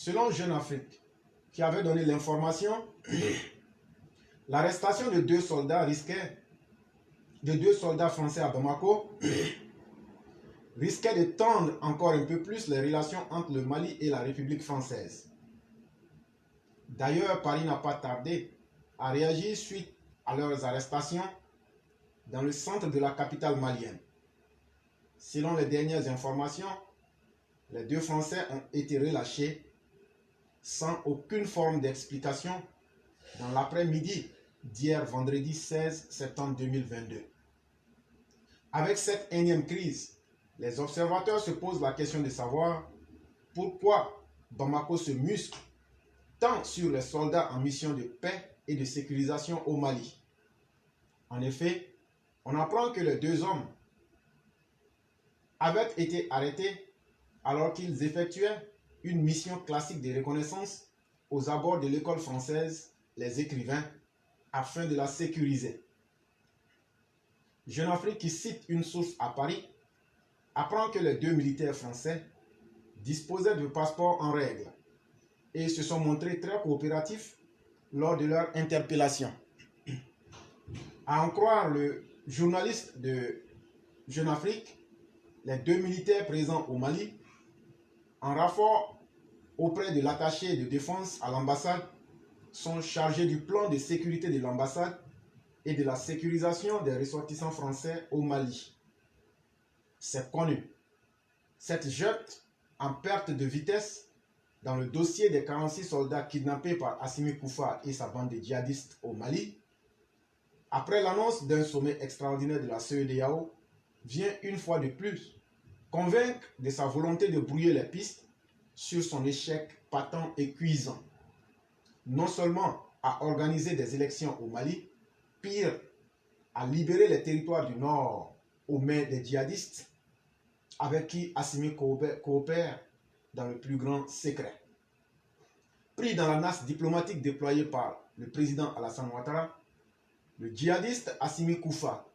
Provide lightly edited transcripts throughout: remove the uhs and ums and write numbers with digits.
Selon Jeune Afrique, qui avait donné l'information, l'arrestation de deux soldats français à Bamako risquait de tendre encore un peu plus les relations entre le Mali et la République française. D'ailleurs, Paris n'a pas tardé à réagir suite à leurs arrestations dans le centre de la capitale malienne. Selon les dernières informations, les deux Français ont été relâchés sans aucune forme d'explication dans l'après-midi d'hier vendredi 16 septembre 2022. Avec cette énième crise, les observateurs se posent la question de savoir pourquoi Bamako se muscle tant sur les soldats en mission de paix et de sécurisation au Mali. En effet, on apprend que les deux hommes avaient été arrêtés alors qu'ils effectuaient une mission classique de reconnaissance aux abords de l'école française Les Écrivains afin de la sécuriser. Jeune Afrique, qui cite une source à Paris, apprend que les deux militaires français disposaient de passeports en règle et se sont montrés très coopératifs lors de leur interpellation. À en croire le journaliste de Jeune Afrique, les deux militaires présents au Mali, en renfort auprès de l'attaché de défense à l'ambassade, sont chargés du plan de sécurité de l'ambassade et de la sécurisation des ressortissants français au Mali. C'est connu. Cette jette en perte de vitesse dans le dossier des 46 soldats kidnappés par Assimi Koufa et sa bande de djihadistes au Mali, après l'annonce d'un sommet extraordinaire de la CEDEAO, vient une fois de plus convaincre de sa volonté de brouiller les pistes sur son échec patent et cuisant. Non seulement à organiser des élections au Mali, pire, à libérer les territoires du Nord aux mains des djihadistes, avec qui Assimi coopère dans le plus grand secret. Pris dans la nasse diplomatique déployée par le président Alassane Ouattara, le djihadiste Assimi Koufa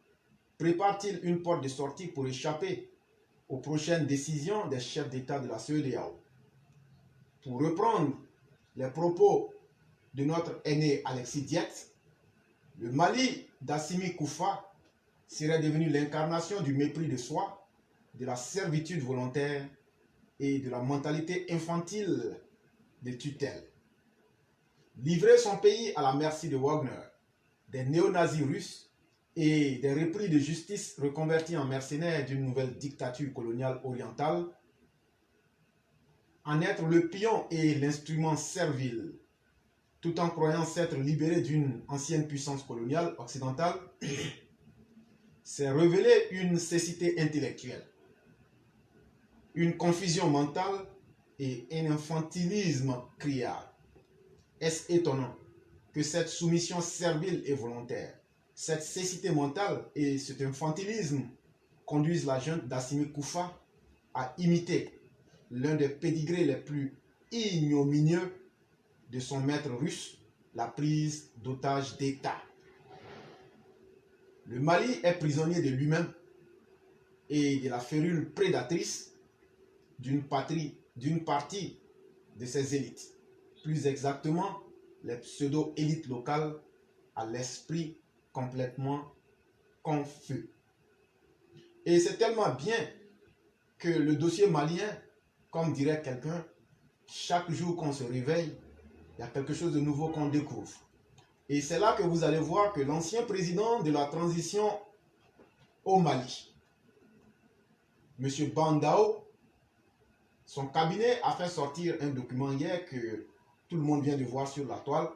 prépare-t-il une porte de sortie pour échapper aux prochaines décisions des chefs d'État de la CEDEAO? Pour reprendre les propos de notre aîné Alexis Dietz, le Mali d'Assimi Koufa serait devenu l'incarnation du mépris de soi, de la servitude volontaire et de la mentalité infantile de tutelle. Livrer son pays à la merci de Wagner, des néo-nazis russes et des repris de justice reconvertis en mercenaires d'une nouvelle dictature coloniale orientale, en être le pion et l'instrument servile, tout en croyant s'être libéré d'une ancienne puissance coloniale occidentale, c'est révéler une cécité intellectuelle, une confusion mentale et un infantilisme criard. Est-ce étonnant que cette soumission servile et volontaire, cette cécité mentale et cet infantilisme conduisent la junte d'Assimi Koufa à imiter l'un des pédigrés les plus ignominieux de son maître russe, la prise d'otages d'État. Le Mali est prisonnier de lui-même et de la férule prédatrice d'une partie de ses élites, plus exactement les pseudo-élites locales à l'esprit complètement confus. Et c'est tellement bien que le dossier malien, comme dirait quelqu'un, chaque jour qu'on se réveille, il y a quelque chose de nouveau qu'on découvre. Et c'est là que vous allez voir que l'ancien président de la transition au Mali, M. Bandao, son cabinet a fait sortir un document hier que tout le monde vient de voir sur la toile.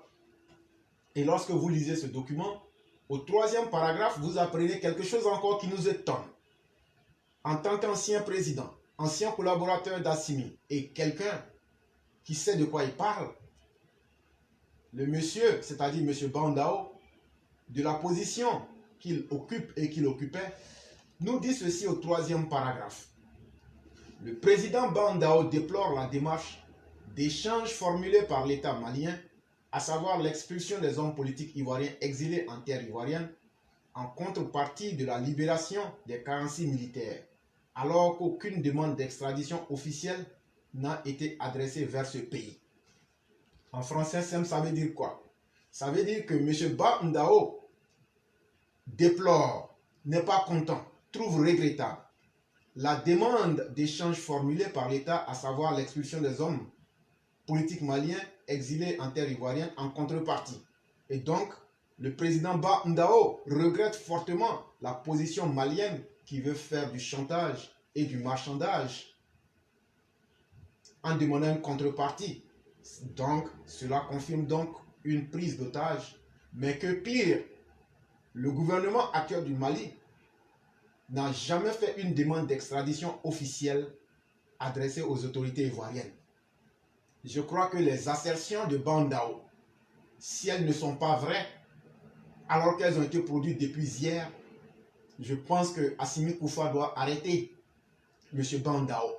Et lorsque vous lisez ce document, au 3e paragraphe, vous apprenez quelque chose encore qui nous étonne. En tant qu'ancien président, ancien collaborateur d'Assimi et quelqu'un qui sait de quoi il parle, le monsieur, c'est-à-dire M. Bandao, de la position qu'il occupe et qu'il occupait, nous dit ceci au 3e paragraphe. Le président Bandao déplore la démarche d'échange formulée par l'État malien, à savoir l'expulsion des hommes politiques ivoiriens exilés en terre ivoirienne, en contrepartie de la libération des 46 militaires, alors qu'aucune demande d'extradition officielle n'a été adressée vers ce pays. En français, ça veut dire quoi? Ça veut dire que M. Ba Ndao déplore, n'est pas content, trouve regrettable la demande d'échange formulée par l'État, à savoir l'expulsion des hommes politiques maliens exilés en terre ivoirienne en contrepartie. Et donc, le président Ba Ndao regrette fortement la position malienne qui veut faire du chantage et du marchandage en demandant une contrepartie. Donc, cela confirme donc une prise d'otage, mais que pire, le gouvernement actuel du Mali n'a jamais fait une demande d'extradition officielle adressée aux autorités ivoiriennes. Je crois que les assertions de Ba Ndao, si elles ne sont pas vraies, alors qu'elles ont été produites depuis hier, je pense que Assimi Koufa doit arrêter M. Ba Ndao.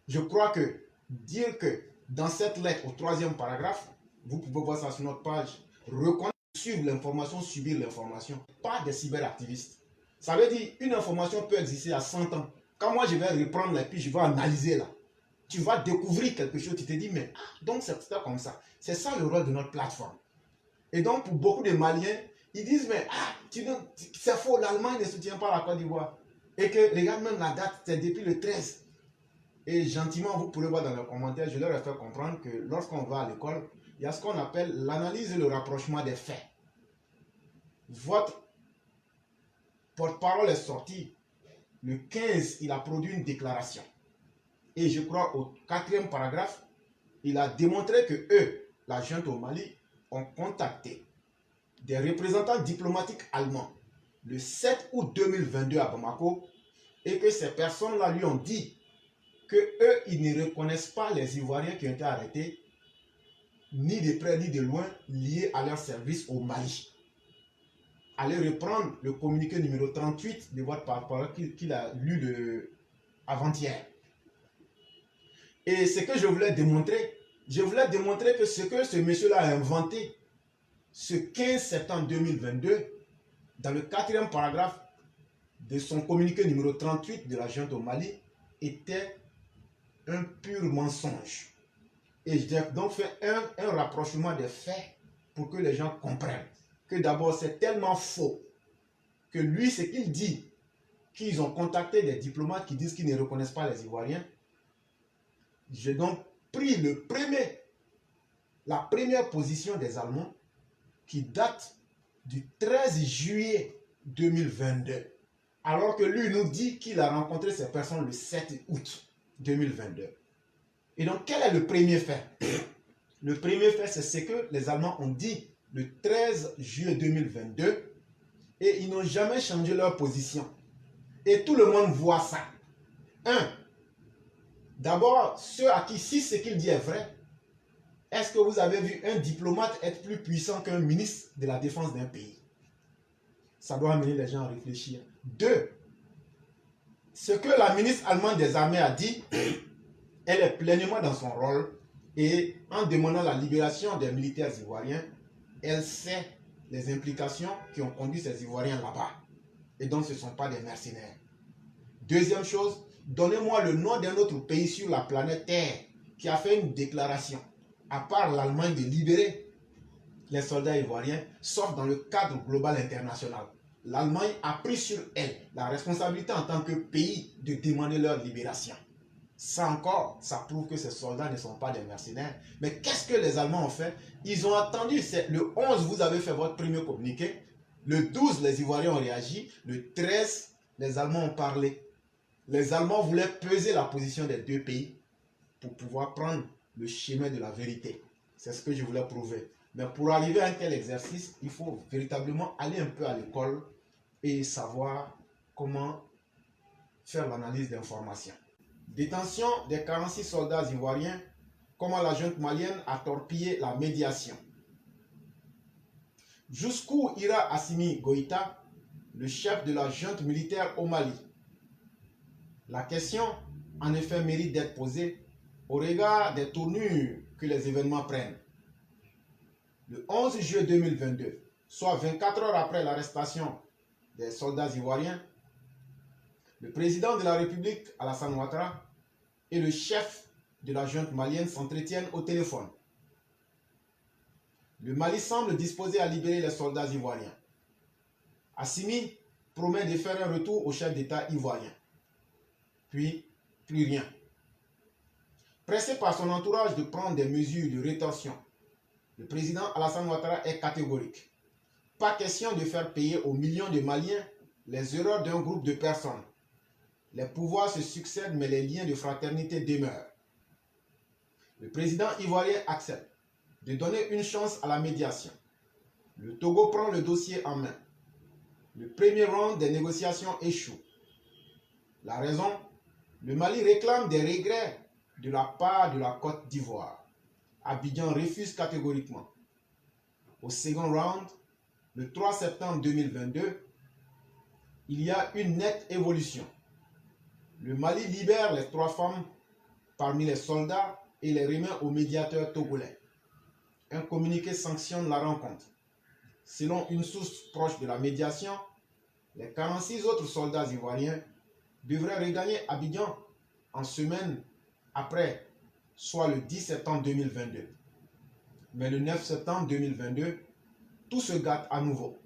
Je crois que dire que dans cette lettre au 3e paragraphe, vous pouvez voir ça sur notre page, reconnaître, suivre l'information, subir l'information, pas des cyberactivistes. Ça veut dire une information peut exister à 100 ans. Quand moi je vais reprendre et puis je vais analyser là, tu vas découvrir quelque chose, tu te dis mais donc c'est comme ça. C'est ça le rôle de notre plateforme. Et donc pour beaucoup de Maliens, ils disent mais c'est faux, l'Allemagne ne soutient pas la Côte d'Ivoire. Et que regarde même la date, c'est depuis le 13. Et gentiment, vous pourrez voir dans les commentaires, je leur ai fait comprendre que lorsqu'on va à l'école, il y a ce qu'on appelle l'analyse et le rapprochement des faits. Votre porte-parole est sorti. Le 15, il a produit une déclaration. Et je crois au 4e paragraphe, il a démontré que eux, la junte au Mali, ont contacté des représentants diplomatiques allemands le 7 août 2022 à Bamako et que ces personnes-là lui ont dit que eux, ils ne reconnaissent pas les Ivoiriens qui ont été arrêtés, ni de près ni de loin, liés à leur service au Mali. Allez reprendre le communiqué numéro 38 de votre porte-parole qu'il a lu avant-hier. Et ce que je voulais démontrer que ce que ce monsieur-là a inventé, ce 15 septembre 2022, dans le 4e paragraphe de son communiqué numéro 38 de la junte au Mali, était un pur mensonge. Et j'ai donc fait un rapprochement des faits pour que les gens comprennent que d'abord c'est tellement faux que lui, ce qu'il dit, qu'ils ont contacté des diplomates qui disent qu'ils ne reconnaissent pas les Ivoiriens. J'ai donc pris la première position des Allemands qui date du 13 juillet 2022. Alors que lui nous dit qu'il a rencontré ces personnes le 7 août 2022. Et donc, quel est le premier fait? Le premier fait, c'est ce que les Allemands ont dit le 13 juillet 2022 et ils n'ont jamais changé leur position. Et tout le monde voit ça. D'abord, ceux à qui, si ce qu'il dit est vrai, est-ce que vous avez vu un diplomate être plus puissant qu'un ministre de la défense d'un pays? Ça doit amener les gens à réfléchir. 2, ce que la ministre allemande des armées a dit, elle est pleinement dans son rôle et en demandant la libération des militaires ivoiriens, elle sait les implications qui ont conduit ces Ivoiriens là-bas. Et donc ce ne sont pas des mercenaires. Deuxième chose, donnez-moi le nom d'un autre pays sur la planète Terre qui a fait une déclaration, à part l'Allemagne, de libérer les soldats ivoiriens, sauf dans le cadre global international. L'Allemagne a pris sur elle la responsabilité en tant que pays de demander leur libération. Ça encore, ça prouve que ces soldats ne sont pas des mercenaires. Mais qu'est-ce que les Allemands ont fait? Ils ont attendu, le 11, vous avez fait votre premier communiqué. Le 12, les Ivoiriens ont réagi. Le 13, les Allemands ont parlé. Les Allemands voulaient peser la position des deux pays pour pouvoir prendre le chemin de la vérité. C'est ce que je voulais prouver. Mais pour arriver à un tel exercice, il faut véritablement aller un peu à l'école et savoir comment faire l'analyse d'informations. Détention des 46 soldats ivoiriens, comment la junte malienne a torpillé la médiation. Jusqu'où ira Assimi Goïta, le chef de la junte militaire au Mali? La question, en effet, mérite d'être posée au regard des tournures que les événements prennent. Le 11 juillet 2022, soit 24 heures après l'arrestation des soldats ivoiriens, le président de la République, Alassane Ouattara, et le chef de la junte malienne s'entretiennent au téléphone. Le Mali semble disposé à libérer les soldats ivoiriens. Assimi promet de faire un retour au chef d'État ivoirien. Puis, plus rien. Pressé par son entourage de prendre des mesures de rétorsion, le président Alassane Ouattara est catégorique. Pas question de faire payer aux millions de Maliens les erreurs d'un groupe de personnes. Les pouvoirs se succèdent, mais les liens de fraternité demeurent. Le président ivoirien accepte de donner une chance à la médiation. Le Togo prend le dossier en main. Le premier round des négociations échoue. La raison, le Mali réclame des regrets de la part de la Côte d'Ivoire. Abidjan refuse catégoriquement. Au second round, le 3 septembre 2022, il y a une nette évolution. Le Mali libère les 3 femmes parmi les soldats et les remet au médiateur togolais. Un communiqué sanctionne la rencontre. Selon une source proche de la médiation, les 46 autres soldats ivoiriens devraient regagner Abidjan en semaine après, soit le 10 septembre 2022. Mais le 9 septembre 2022, tout se gâte à nouveau.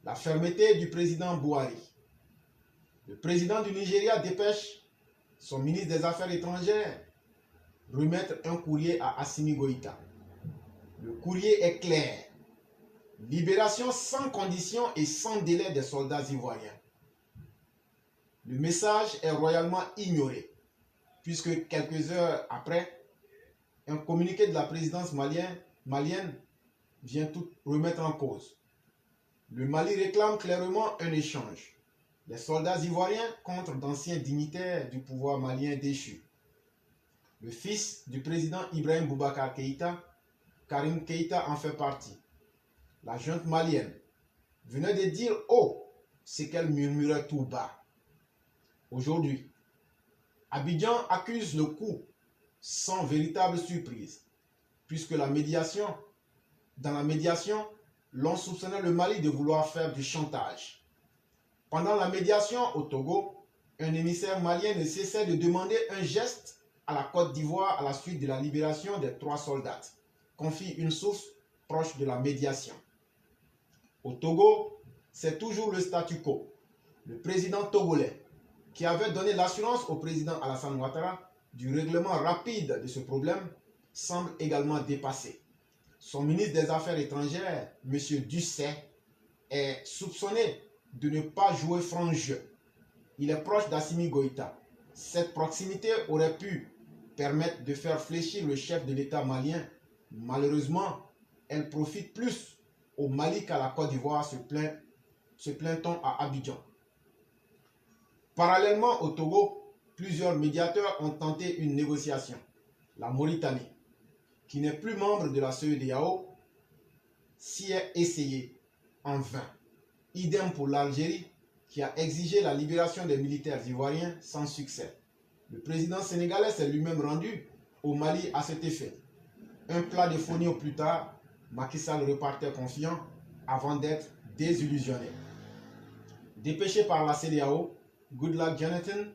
La fermeté du président Buhari. Le président du Nigeria dépêche son ministre des Affaires étrangères remettre un courrier à Assimi Goïta. Le courrier est clair. Libération sans condition et sans délai des soldats ivoiriens. Le message est royalement ignoré, puisque quelques heures après, un communiqué de la présidence malienne vient tout remettre en cause. Le Mali réclame clairement un échange. Les soldats ivoiriens contre d'anciens dignitaires du pouvoir malien déchu. Le fils du président Ibrahim Boubacar Keïta, Karim Keïta, en fait partie. La junte malienne venait de dire haut ce qu'elle murmurait tout bas. Aujourd'hui, Abidjan accuse le coup sans véritable surprise, puisque dans la médiation, l'on soupçonnait le Mali de vouloir faire du chantage. Pendant la médiation au Togo, un émissaire malien ne cessait de demander un geste à la Côte d'Ivoire à la suite de la libération des 3 soldats, confie une source proche de la médiation. Au Togo, c'est toujours le statu quo. Le président togolais, qui avait donné l'assurance au président Alassane Ouattara du règlement rapide de ce problème, semble également dépassé. Son ministre des Affaires étrangères, M. Ducet, est soupçonné de ne pas jouer franc jeu. Il est proche d'Assimi Goïta. Cette proximité aurait pu permettre de faire fléchir le chef de l'État malien. Malheureusement, elle profite plus au Mali qu'à la Côte d'Ivoire, se plaint-on à Abidjan. Parallèlement au Togo, plusieurs médiateurs ont tenté une négociation. La Mauritanie, qui n'est plus membre de la CEDEAO, s'y est essayée en vain. Idem pour l'Algérie, qui a exigé la libération des militaires ivoiriens sans succès. Le président sénégalais s'est lui-même rendu au Mali à cet effet. Un plat de fonio plus tard, Macky Sall repartait confiant avant d'être désillusionné. Dépêché par la CEDEAO, Goodluck Jonathan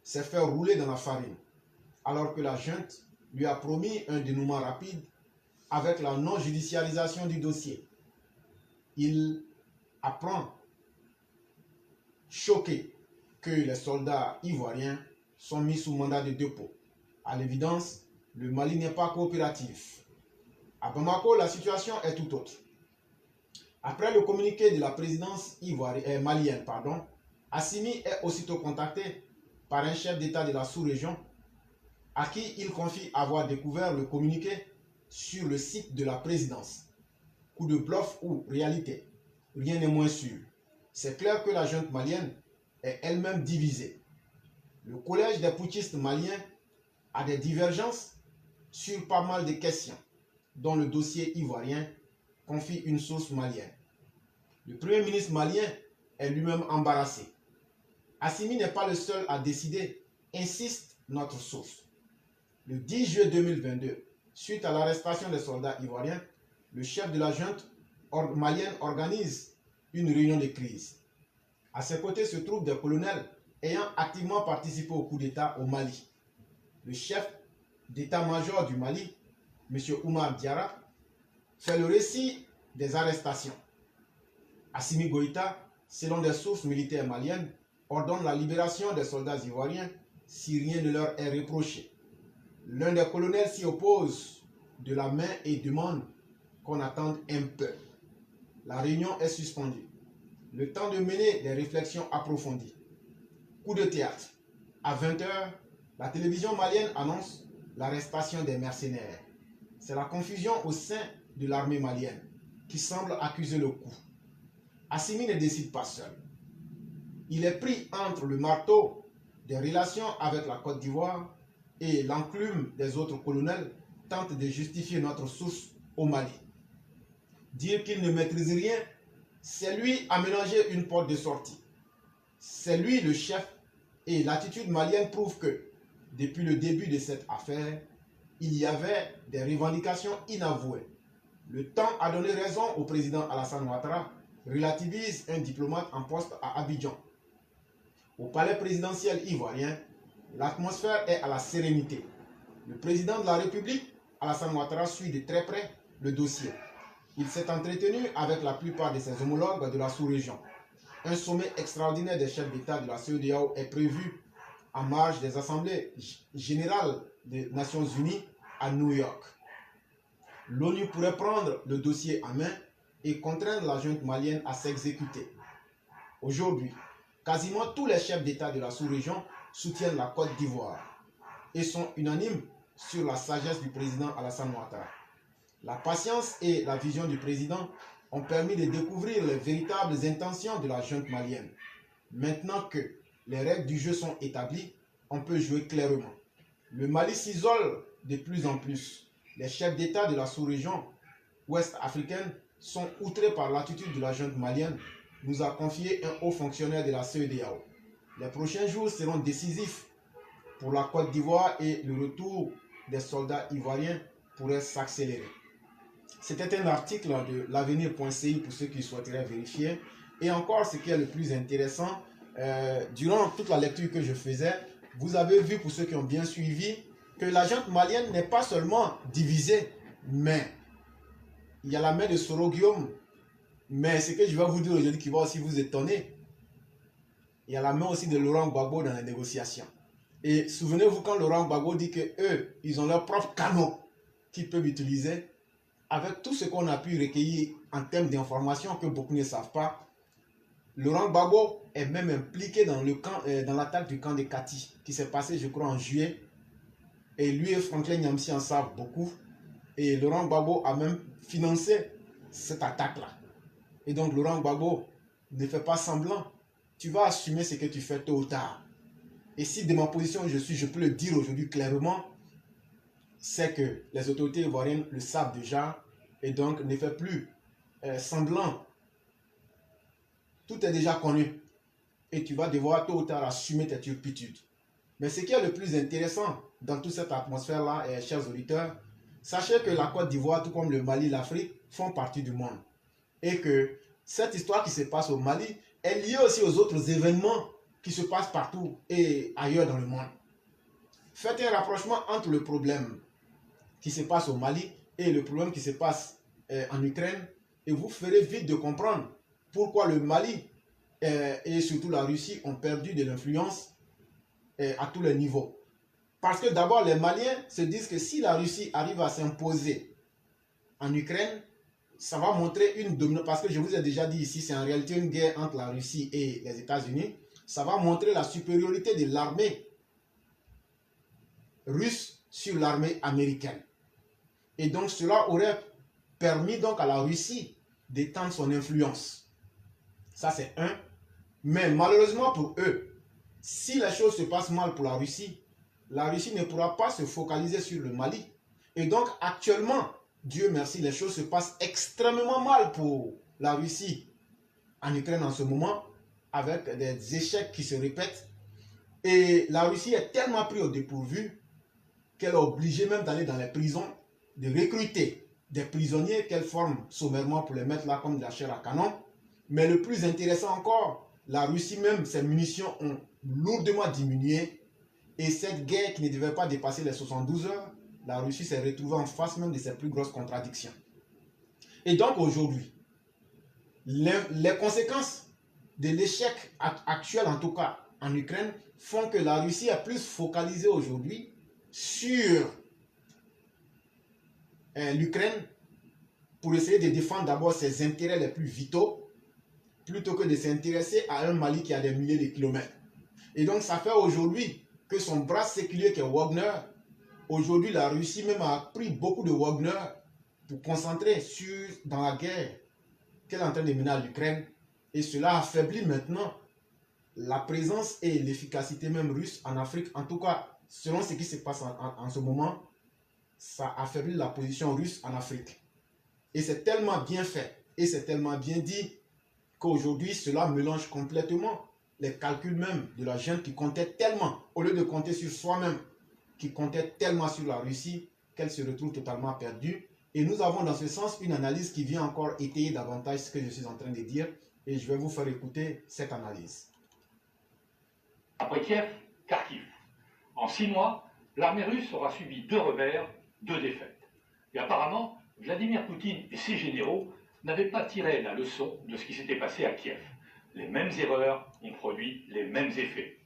s'est fait rouler dans la farine, alors que la junte lui a promis un dénouement rapide avec la non-judiciarisation du dossier. Il apprend, choqué, que les soldats ivoiriens sont mis sous mandat de dépôt. À l'évidence, le Mali n'est pas coopératif. À Bamako, la situation est tout autre. Après le communiqué de la présidence malienne, Assimi est aussitôt contacté par un chef d'État de la sous-région à qui il confie avoir découvert le communiqué sur le site de la présidence. Coup de bluff ou réalité, rien n'est moins sûr. C'est clair que la junte malienne est elle-même divisée. Le collège des putschistes maliens a des divergences sur pas mal de questions, dont le dossier ivoirien, confie une source malienne. Le premier ministre malien est lui-même embarrassé. Assimi n'est pas le seul à décider, insiste notre source. Le 10 juillet 2022, suite à l'arrestation des soldats ivoiriens, le chef de la junte malienne organise une réunion de crise. À ses côtés se trouvent des colonels ayant activement participé au coup d'État au Mali. le chef d'état-major du Mali, M. Oumar Diarra, fait le récit des arrestations. Assimi Goïta, selon des sources militaires maliennes, ordonne la libération des soldats ivoiriens si rien ne leur est reproché. L'un des colonels s'y oppose de la main et demande qu'on attende un peu. La réunion est suspendue. Le temps de mener des réflexions approfondies. Coup de théâtre. À 20 h, la télévision malienne annonce l'arrestation des mercenaires. C'est la confusion au sein de l'armée malienne qui semble accuser le coup. Assimi ne décide pas seul. Il est pris entre le marteau des relations avec la Côte d'Ivoire et l'enclume des autres colonels tente de justifier notre source au Mali. Dire qu'il ne maîtrise rien, c'est lui aménager une porte de sortie. C'est lui le chef et l'attitude malienne prouve que, depuis le début de cette affaire, il y avait des revendications inavouées. Le temps a donné raison au président Alassane Ouattara, relativise un diplomate en poste à Abidjan. Au palais présidentiel ivoirien, l'atmosphère est à la sérénité. Le président de la République, Alassane Ouattara, suit de très près le dossier. Il s'est entretenu avec la plupart de ses homologues de la sous-région. Un sommet extraordinaire des chefs d'État de la CEDEAO est prévu en marge des assemblées générales des Nations Unies à New York. L'ONU pourrait prendre le dossier en main et contraindre la junte malienne à s'exécuter. Aujourd'hui, quasiment tous les chefs d'État de la sous-région soutiennent la Côte d'Ivoire et sont unanimes sur la sagesse du président Alassane Ouattara. La patience et la vision du président ont permis de découvrir les véritables intentions de la junte malienne. Maintenant que les règles du jeu sont établies, on peut jouer clairement. Le Mali s'isole de plus en plus. Les chefs d'État de la sous-région ouest africaine sont outrés par l'attitude de la junte malienne, nous a confié un haut fonctionnaire de la CEDEAO. Les prochains jours seront décisifs pour la Côte d'Ivoire et le retour des soldats ivoiriens pourrait s'accélérer. C'était un article de l'avenir.ci pour ceux qui souhaiteraient vérifier. Et encore, ce qui est le plus intéressant, durant toute la lecture que je faisais, vous avez vu, pour ceux qui ont bien suivi, que la junte malienne n'est pas seulement divisée, mais il y a la main de Soro Guillaume. Mais ce que je vais vous dire aujourd'hui qui va aussi vous étonner, il y a la main aussi de Laurent Gbagbo dans les négociations. Et souvenez-vous quand Laurent Gbagbo dit qu'eux, ils ont leur propre canon qu'ils peuvent utiliser. Avec tout ce qu'on a pu recueillir en termes d'informations que beaucoup ne savent pas, Laurent Gbagbo est même impliqué dans l'attaque du camp de Kati qui s'est passé, je crois, en juillet. Et lui et Franklin Nyamsi en savent beaucoup. Et Laurent Gbagbo a même financé cette attaque-là. Et donc Laurent Gbagbo ne fait pas semblant. Tu vas assumer ce que tu fais tôt ou tard. Et si de ma position où je suis, je peux le dire aujourd'hui clairement, c'est que les autorités ivoiriennes le savent déjà et donc ne fait plus semblant. Tout est déjà connu et tu vas devoir tôt ou tard assumer tes turpitudes. Mais ce qui est le plus intéressant dans toute cette atmosphère-là, chers auditeurs, sachez que la Côte d'Ivoire, tout comme le Mali, l'Afrique, font partie du monde. Et que cette histoire qui se passe au Mali est liée aussi aux autres événements qui se passent partout et ailleurs dans le monde. Faites un rapprochement entre le problème qui se passe au Mali et le problème qui se passe en Ukraine et vous ferez vite de comprendre pourquoi le Mali et surtout la Russie ont perdu de l'influence à tous les niveaux. Parce que d'abord les Maliens se disent que si la Russie arrive à s'imposer en Ukraine, ça va montrer une domination. Parce que je vous ai déjà dit ici, c'est en réalité une guerre entre la Russie et les États-Unis. Ça va montrer la supériorité de l'armée russe sur l'armée américaine. Et donc cela aurait permis donc à la Russie d'étendre son influence. Ça c'est un. Mais malheureusement pour eux, si les choses se passent mal pour la Russie ne pourra pas se focaliser sur le Mali. Et donc actuellement, Dieu merci, les choses se passent extrêmement mal pour la Russie en Ukraine en ce moment, avec des échecs qui se répètent. Et la Russie est tellement prise au dépourvu qu'elle est obligée même d'aller dans les prisons, de recruter des prisonniers qu'elle forme sommairement pour les mettre là comme de la chair à canon. Mais le plus intéressant encore, la Russie même, ses munitions ont lourdement diminué Et cette guerre qui ne devait pas dépasser les 72 heures, la Russie s'est retrouvée en face même de ses plus grosses contradictions. Et donc aujourd'hui, les conséquences de l'échec actuel, en tout cas en Ukraine, font que la Russie est plus focalisée aujourd'hui sur l'Ukraine pour essayer de défendre d'abord ses intérêts les plus vitaux, plutôt que de s'intéresser à un Mali qui a des milliers de kilomètres. Et donc ça fait aujourd'hui que son bras séculier qui est Wagner, aujourd'hui la Russie même a pris beaucoup de Wagner pour concentrer dans la guerre qu'elle est en train de mener à l'Ukraine. Et cela affaiblit maintenant la présence et l'efficacité même russe en Afrique. En tout cas, selon ce qui se passe en ce moment, ça affaiblit la position russe en Afrique. Et c'est tellement bien fait, et c'est tellement bien dit, qu'aujourd'hui, cela mélange complètement les calculs même de la junte qui comptait tellement, au lieu de compter sur soi-même, qui comptait tellement sur la Russie, qu'elle se retrouve totalement perdue. Et nous avons dans ce sens une analyse qui vient encore étayer davantage ce que je suis en train de dire, et je vais vous faire écouter cette analyse. Après Kiev, Kharkiv. En 6 mois, l'armée russe aura subi 2 revers, 2 défaites. Et apparemment, Vladimir Poutine et ses généraux n'avaient pas tiré la leçon de ce qui s'était passé à Kiev. Les mêmes erreurs ont produit les mêmes effets.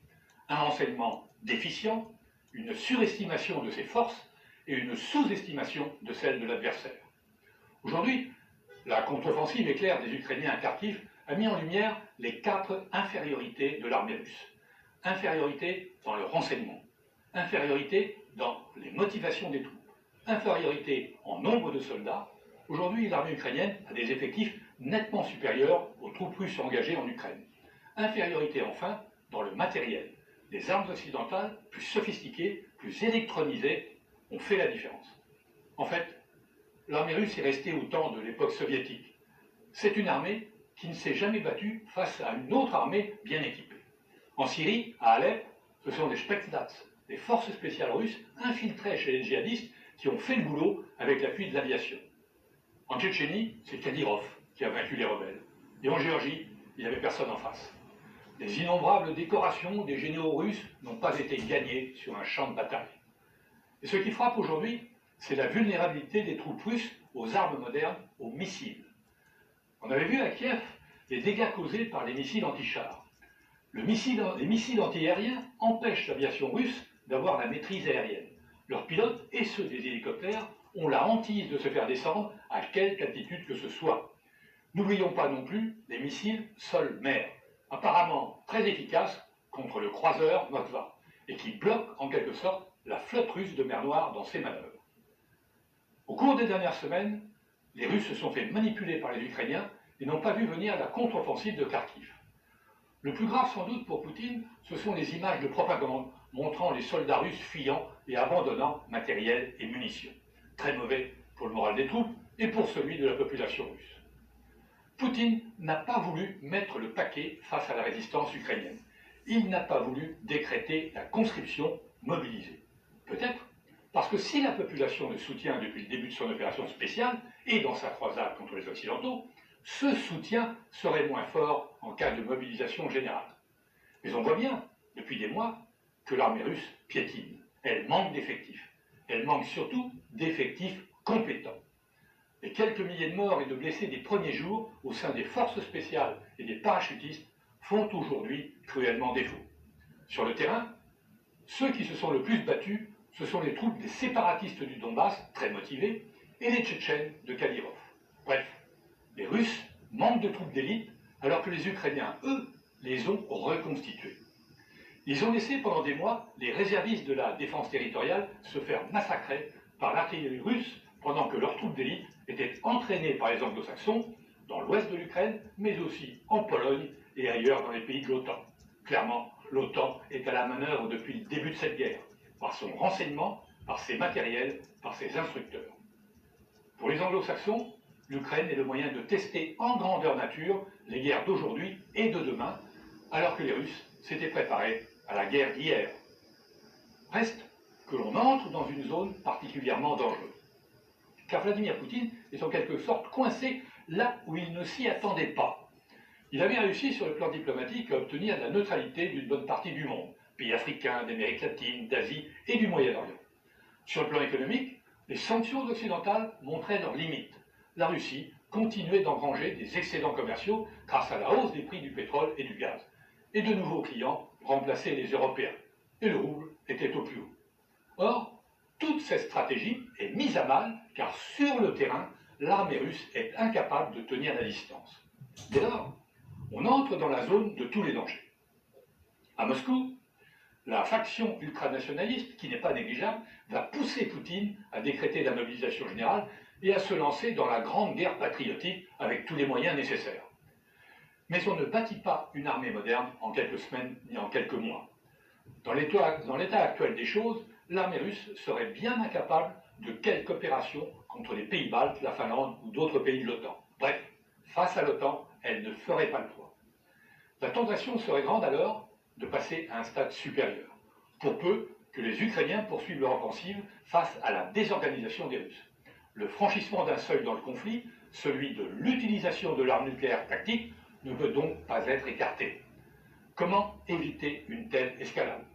Un renseignement déficient, une surestimation de ses forces et une sous-estimation de celle de l'adversaire. Aujourd'hui, la contre-offensive éclair des Ukrainiens à Kharkiv a mis en lumière les 4 infériorités de l'armée russe. Infériorité dans le renseignement, infériorité dans les motivations des troupes, infériorité en nombre de soldats. Aujourd'hui, l'armée ukrainienne a des effectifs nettement supérieurs aux troupes russes engagées en Ukraine. Infériorité enfin dans le matériel. Les armes occidentales, plus sophistiquées, plus électronisées, ont fait la différence. En fait, l'armée russe est restée au temps de l'époque soviétique. C'est une armée qui ne s'est jamais battue face à une autre armée bien équipée. En Syrie, à Alep, ce sont les Spetsnaz, les forces spéciales russes infiltrées chez les djihadistes qui ont fait le boulot avec l'appui de l'aviation. En Tchétchénie, c'est Kadyrov qui a vaincu les rebelles. Et en Géorgie, il n'y avait personne en face. Les innombrables décorations des généraux russes n'ont pas été gagnées sur un champ de bataille. Et ce qui frappe aujourd'hui, c'est la vulnérabilité des troupes russes aux armes modernes, aux missiles. On avait vu à Kiev les dégâts causés par les missiles anti-chars. Les missiles antiaériens empêchent l'aviation russe d'avoir la maîtrise aérienne. Leurs pilotes et ceux des hélicoptères ont la hantise de se faire descendre à quelque altitude que ce soit. N'oublions pas non plus les missiles sol-mer, apparemment très efficaces contre le croiseur Moskva, et qui bloquent en quelque sorte la flotte russe de mer Noire dans ses manœuvres. Au cours des dernières semaines, les Russes se sont fait manipuler par les Ukrainiens et n'ont pas vu venir la contre-offensive de Kharkiv. Le plus grave sans doute pour Poutine, ce sont les images de propagande montrant les soldats russes fuyant et abandonnant matériel et munitions. Très mauvais pour le moral des troupes et pour celui de la population russe. Poutine n'a pas voulu mettre le paquet face à la résistance ukrainienne. Il n'a pas voulu décréter la conscription mobilisée. Peut-être parce que si la population le soutient depuis le début de son opération spéciale et dans sa croisade contre les Occidentaux, ce soutien serait moins fort en cas de mobilisation générale. Mais on voit bien, depuis des mois, que l'armée russe piétine. Elle manque d'effectifs. Elle manque surtout d'effectifs compétents. Les quelques milliers de morts et de blessés des premiers jours au sein des forces spéciales et des parachutistes font aujourd'hui cruellement défaut. Sur le terrain, ceux qui se sont le plus battus, ce sont les troupes des séparatistes du Donbass, très motivés, et les Tchétchènes de Kadyrov. Bref, les Russes manquent de troupes d'élite, alors que les Ukrainiens, eux, les ont reconstituées. Ils ont laissé pendant des mois les réservistes de la défense territoriale se faire massacrer par l'artillerie russe, pendant que leurs troupes d'élite étaient entraînées par les anglo-saxons dans l'ouest de l'Ukraine, mais aussi en Pologne et ailleurs dans les pays de l'OTAN. Clairement, l'OTAN est à la manœuvre depuis le début de cette guerre, par son renseignement, par ses matériels, par ses instructeurs. Pour les anglo-saxons, l'Ukraine est le moyen de tester en grandeur nature les guerres d'aujourd'hui et de demain, alors que les Russes s'étaient préparés à la guerre d'hier. Reste que l'on entre dans une zone particulièrement dangereuse. Car Vladimir Poutine est en quelque sorte coincé là où il ne s'y attendait pas. Il avait réussi sur le plan diplomatique à obtenir la neutralité d'une bonne partie du monde. pays africains, d'Amérique latine, d'Asie et du Moyen-Orient. Sur le plan économique, les sanctions occidentales montraient leurs limites. La Russie continuait d'engranger des excédents commerciaux grâce à la hausse des prix du pétrole et du gaz. Et de nouveaux clients remplaçaient les Européens. Et le rouble était au plus haut. Or, toute cette stratégie est mise à mal car sur le terrain, l'armée russe est incapable de tenir la distance. Dès lors, on entre dans la zone de tous les dangers. À Moscou, la faction ultranationaliste, qui n'est pas négligeable, va pousser Poutine à décréter la mobilisation générale et à se lancer dans la grande guerre patriotique avec tous les moyens nécessaires. Mais on ne bâtit pas une armée moderne en quelques semaines ni en quelques mois. Dans l'état actuel des choses, l'armée russe serait bien incapable de quelque opération contre les pays baltes, la Finlande ou d'autres pays de l'OTAN. Bref, face à l'OTAN, elle ne ferait pas le poids. La tentation serait grande alors de passer à un stade supérieur, pour peu que les Ukrainiens poursuivent leur offensive face à la désorganisation des Russes. Le franchissement d'un seuil dans le conflit, celui de l'utilisation de l'arme nucléaire tactique, ne peut donc pas être écarté. Comment éviter une telle escalade?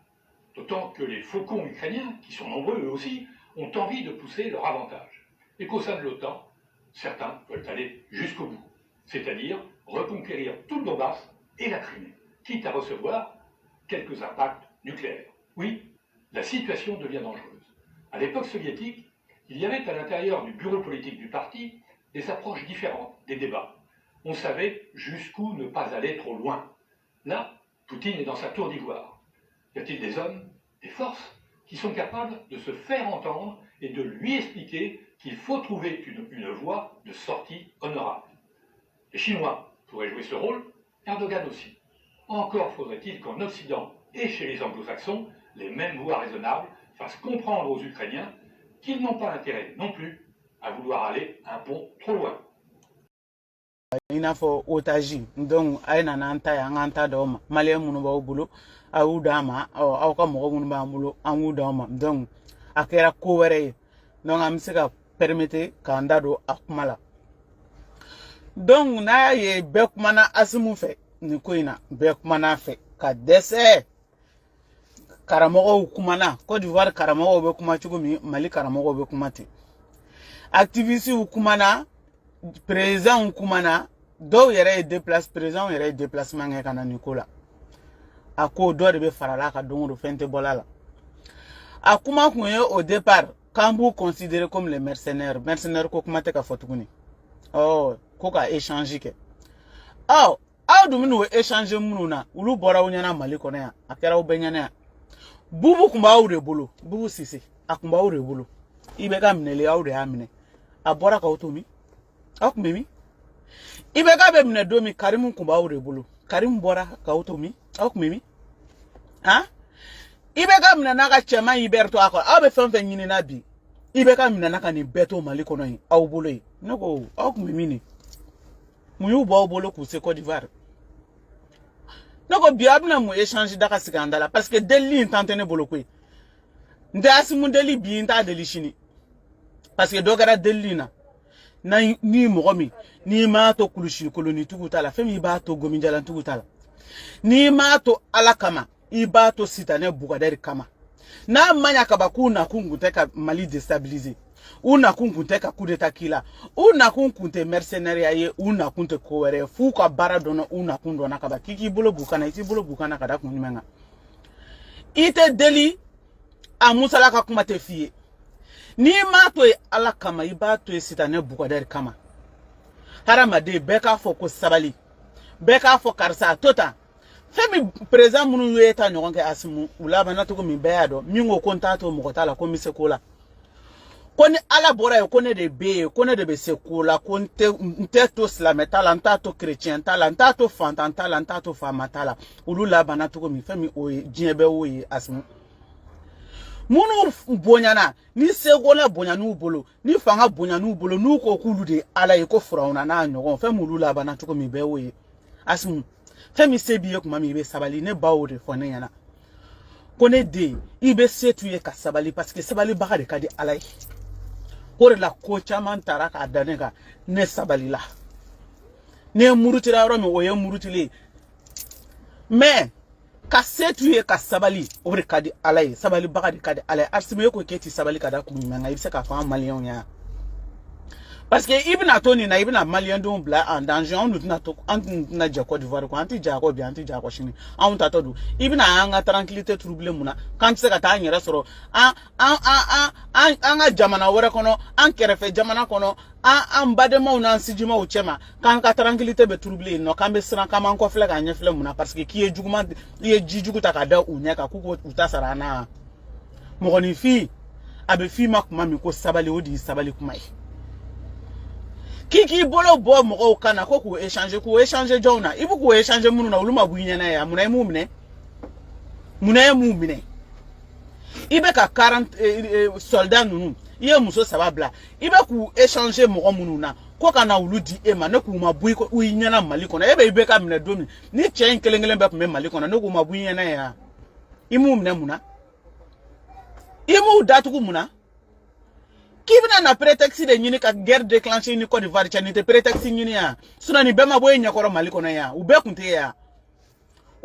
D'autant que les faucons ukrainiens, qui sont nombreux eux aussi, ont envie de pousser leur avantage. Et qu'au sein de l'OTAN, certains veulent aller jusqu'au bout, c'est-à-dire reconquérir tout le Donbass et la Crimée, quitte à recevoir quelques impacts nucléaires. Oui, la situation devient dangereuse. À l'époque soviétique, il y avait à l'intérieur du bureau politique du parti des approches différentes des débats. On savait jusqu'où ne pas aller trop loin. Là, Poutine est dans sa tour d'ivoire. Y a-t-il des hommes, des forces, qui sont capables de se faire entendre et de lui expliquer qu'il faut trouver une voie de sortie honorable? Les Chinois pourraient jouer ce rôle, Erdogan aussi. Encore faudrait-il qu'en Occident et chez les Anglo-Saxons, les mêmes voix raisonnables fassent comprendre aux Ukrainiens qu'ils n'ont pas intérêt non plus à vouloir aller un pont trop loin. Inafo otaji donc aina nanta ya nganta doma malien munu ba bulu au dama au ka mo munu ba bulu amu doma donc akera ko were donc am sika permettre ka ndado akumala donc na ye bekmana asimu fe ni koina bekmana fe ka dese karamogo kumana Côte d'Ivoire karamogo be kuma chugumi Mali karamogo be kumati activiste kumana président kumana do yere déplace président yere déplacement ngé kana Nicolas ako do de be farala ka dongo fente bolala akuma kunye au départ kambu considéré comme les mercenaires ko kuma te ka fotuguni oh ko ka échanger ke oh duminu échanger mununa ulu bora unyana Mali kona ya akera ubenyana ya bubu kumba ure bolo bubu sisi akumba ure bolo ibeka mnele aure amine abora ka otomi akumemi ibeka be mne domi Karim kumba ure bolo Karim bora ka otomi akumemi ha ibeka mne naka chema iberto ako abe fenfe nyini na bi ibeka mne naka ni beto Mali kono yi awu bolo yi noko akumemi ni muyu bo bolo ku se Côte d'Ivoire noko biabna mu échange daka sikandala parce que deli intantene bolo kwe ndasi mu deli bi inta deli chini parce que dogara deli na ni mogomi ni ma to kulushi koloni tugutala femi ba to gominjala tugutala ni ma to alakama iba to sitane bugaderi kama na manya kabakuna kunguteka Mali déstabiliser una kunkuteka coup d'état kila una kunkunte mercenaire ye una kunte kowere fu ka bara dono una kundona kaba kiki bolo bukana iti bolo bukana kada kunyimenga ite deli amusala ka kuma te fie ni ma to ala kama iba to sitane bugaderi kama haramade beka fo ko sabali beka fo karsa tota femi président munu yeta nyokonke asimu ulaba na to ko mi beado mi ngo kontato mo kotala ko mi sekola koni ala bora yo kone de be kone de be sekola konte nteto slametala ntato chrétien tala ntato fantantala ntato famatala ulula bana to ko mi femi o jiebe o asimu munu bonyana ni sekola bonyanu bolo ni fanga bonyanu bolo nu ko kulude ala e ko furauna na nyogon femi ulula bana to ko mi be o asimu femi sebiye kuma mi be sabali ne bawo de fone yana kone de ibe setuye ka sabali parce que sabali baka de kadi alay kore la ko chaman taraka adanega ne sabali la ne murutira ro mi oye murutile mais ka setu ye ka sabali o de kadi ala ye sabali baga de kadi ala arsime ko keti sabali kada ku manga ibse ka fa malien ya parce que ibna toni na ibna malien don bla en danger on na to en na ja Côte d'Ivoire ko anti ja ko bi anti ja ko shini on ta to du ibna anga tranquillité trouble muna quand se ka ta nyera soro anga jamana wore kono an kerefe jamana kono an badema una sijima o chema kan ka tranquillité be trouble no kan be sran kan man ko fle ka nyefle muna parce que qui est juguma ye jijugu ta ka da unya ka kuko utasara na mo koni fi abe fi makuma mi ko sabali odi sabali kumai Kiki bolo bo mo kana ko ku échanger jona ibu ku échanger munu na uluma buinya na ya muna mu mine ibe ka 40 soldats nunu iye muso sababla ibe ku échanger mo munu na ko kana uludi ema ne ku ma bui ko uinya na maliko na ibe ka mine domi ni chen kelengelen be me maliko na ne ku ma buinya na ya imu mine muna imu datu ku muna Kibina na prétexte de nyini ka guerre déclenchée ni Côte d'Ivoire tchani te prétexte nyini ya suna ni bema boye nyakoro maliko na ya ube kunte ya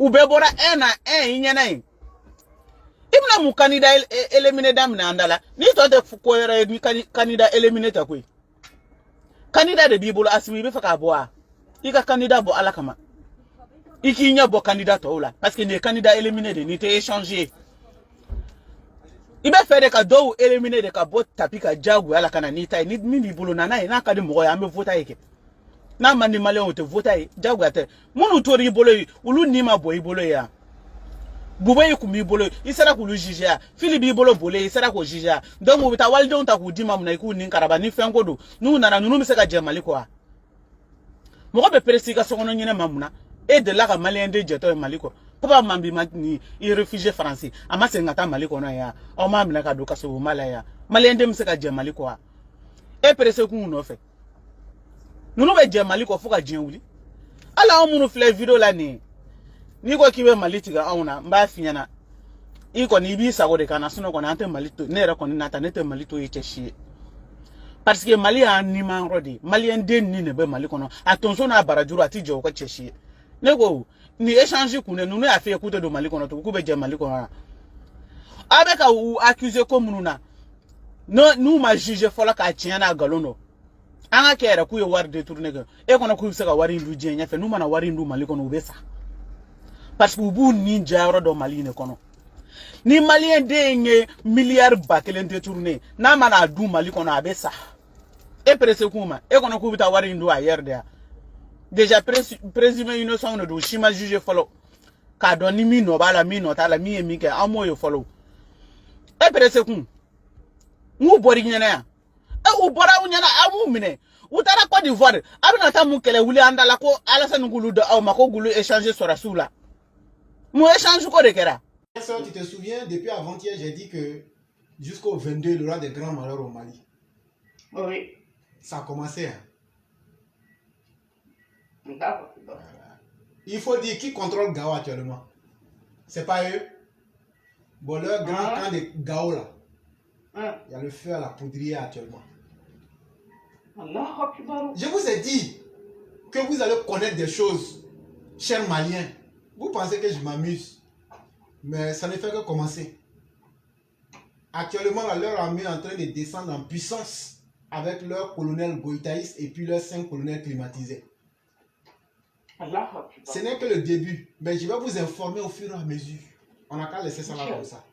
ube bora inyana yi ibna mu candidat éliminé dam na andala ni to te fukoyere ni candidat éliminé ta kwe candidat de bibolo asimi be faka boa ika candidat bo alakama iki nya bo candidat to la parce que les candidats éliminés de ni te échanger ibe fere ka do éliminer de ka bot tapika jagu ala kana ni tay ni mi bulu na na ka de mo ya me vota yake na mani malien o te vota yi jagu ate munu tori bolo yi ulu ni ma boy bolo ya bubay ku mi bolo isara ku lu juge ya filibi bolo bolo isara ko juge ya donc mo bita walde on ta ku dima mu na ku ni karaba ni fengo do nu na nu mi se ka jemali ko mo ko be presika so kono nyina mamuna et de la ka malien de jeto maliko papa mambi matni i réfugié français ama sengata maliko na ya o ma mina ka do ka so mala ya malien de mse ka je maliko e presse ku no fe nunu be je maliko fuka je wuli ala o munu fle video la ni ko kibe malitiga auna mba finyana iko ni bi sago de kana suno ko na ante malito ne ra ko ni nata ne te malito e cheshi parce que mali a ni man rodi malien de ni ne be maliko no attention na barajuru ati je ko cheshi ne ko ni échanger kune nous a fait écouter de maliko no to ku be je maliko na avec ou accuser comme nous na no nous ma juger fola ka tiana galono anga kera ku ye war détourner e kono ku se ka wari ndu je nya fe nous mana wari ndu maliko no besa parce que ubu ni jaro do mali ne kono ni malien de nye milliard bakelen détourner na mana du maliko no abesa e presse kuma e kono ku bita wari ndu ayer de déjà présumé innocent de chima juge follow ka don ni mi no bala mi no tala mi emi ke amoyo follow e presse kun mu bori nyana ya e u bora nyana amu mine utara Côte d'Ivoire abina ta mu kele wuli andala ko Alassane Ngulu do aw mako gulu échanger sur rasula mu échange ko de kera. Tu te souviens, depuis avant-hier, j'ai dit que jusqu'au 22 il y aura des grands malheurs au Mali. Oui. Ça a commencé hein. D'accord. Il faut dire qui contrôle Gao actuellement. C'est pas eux. Bon, leur grand camp de Gao là. Il y a le feu à la poudrière actuellement. Je vous ai dit que vous allez connaître des choses, chers Maliens. Vous pensez que je m'amuse. Mais ça ne fait que commencer. Actuellement, leur armée est en train de descendre en puissance avec leur colonel Goïtaïs et puis leurs 5 colonels climatisés. Ce n'est que le début, mais je vais vous informer au fur et à mesure. On n'a qu'à laisser ça là comme ça.